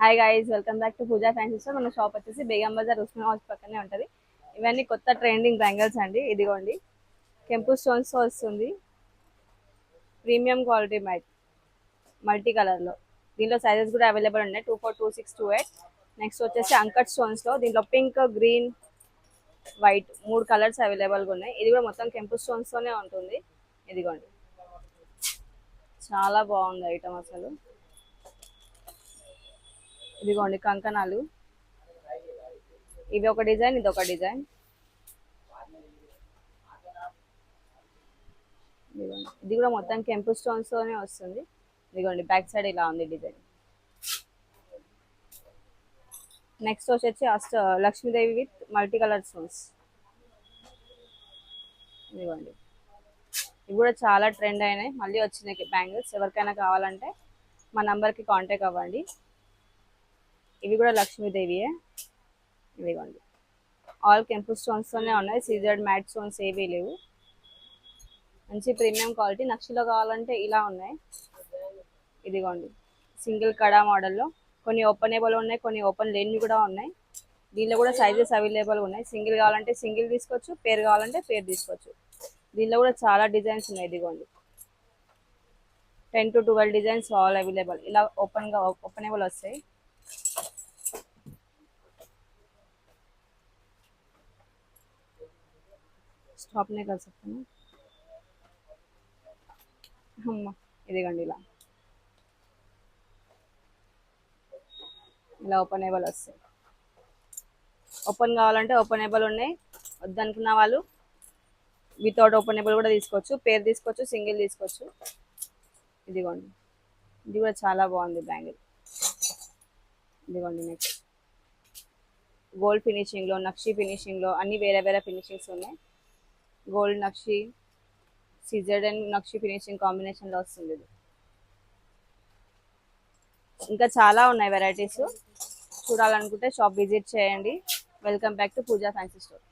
Hi guys, welcome back to Pooja fancy store. మన shop వచ్చేసి Begum Bazar Osman house పక్కనే ఉంటుంది. ఇవన్నీ కొత్త ట్రెండింగ్ బ్యాంగిల్స్ అండి. ఇదిగోండి, కెంపు స్టోన్స్ వస్తుంది, ప్రీమియం క్వాలిటీ మ్యాట్, మల్టీ కలర్లో. దీంట్లో సైజెస్ కూడా అవైలబుల్ ఉన్నాయి, 24, 26, 28. నెక్స్ట్ వచ్చేసి అంకట్ స్టోన్స్లో, దీంట్లో పింక్, గ్రీన్, వైట్ 3 కలర్స్ అవైలబుల్గా ఉన్నాయి. ఇది కూడా మొత్తం కెంపు స్టోన్స్తోనే ఉంటుంది. ఇదిగోండి, చాలా బాగుంది ఐటమ్ అసలు. ఇదిగోండి కంకణాలు, ఇది ఒక డిజైన్, ఇది ఒక డిజైన్. ఇదిగోండి, ఇది కూడా మొత్తం కెంపు స్టోన్స్ తోనే వస్తుంది. ఇదిగోండి, బ్యాక్ సైడ్ ఇలా ఉంది డిజైన్. నెక్స్ట్ వచ్చేసి Lakshmidevi with multi colour stones. ఇదిగోండి, ఇవి కూడా చాలా ట్రెండ్ అయినాయి, మళ్ళీ వచ్చినాయి బ్యాంగిల్స్. ఎవరికైనా కావాలంటే మా నంబర్కి కాంటాక్ట్ అవ్వండి. ఇవి కూడా లక్ష్మీదేవియే. ఇదిగోండి, ఆల్ కెంపు స్టోన్స్తోనే ఉన్నాయి, సీజర్డ్ మ్యాట్ స్టోన్స్ ఏవీ లేవు. మంచి ప్రీమియం క్వాలిటీ. నక్షిలో కావాలంటే ఇలా ఉన్నాయి. ఇదిగోండి, సింగిల్ కడా మోడల్లో కొన్ని ఓపెనబుల్ ఉన్నాయి, కొన్ని ఓపెన్ లేనివి కూడా ఉన్నాయి. దీనిలో కూడా సైజెస్ అవైలబుల్ ఉన్నాయి. సింగిల్ కావాలంటే సింగిల్ తీసుకోవచ్చు, పేర్ కావాలంటే పేర్ తీసుకోవచ్చు. దీనిలో కూడా చాలా డిజైన్స్ ఉన్నాయి. ఇదిగోండి, 10 to 12 డిజైన్స్ ఆల్ అవైలబుల్. ఇలా ఓపెనబుల్ వస్తాయి. స్టాప్నే కలిసి చెప్తాను అమ్మా. ఇదిగోండి, ఇలా ఓపెనబుల్ వస్తాయి. ఓపెన్ కావాలంటే ఓపెనబుల్ ఉన్నాయి, వద్దనుకున్న వాళ్ళు వితౌట్ ఓపెనబుల్ కూడా తీసుకోవచ్చు, పేర్ తీసుకోవచ్చు, సింగిల్ తీసుకోవచ్చు. ఇదిగోండి, ఇది కూడా చాలా బాగుంది బ్యాంగిల్. ఇదిగోండి, నెక్స్ట్ గోల్డ్ ఫినిషింగ్లో, నక్షి ఫినిషింగ్లో అన్ని వేరే వేరే ఫినిషింగ్స్ ఉన్నాయి. గోల్డ్ నక్షి, సిజెడ్ అండ్ నక్షి ఫినిషింగ్ కాంబినేషన్లో వస్తుంది ఇది. ఇంకా చాలా ఉన్నాయి వెరైటీస్. చూడాలనుకుంటే షాప్ విజిట్ చేయండి. Welcome back to Pooja fancy store.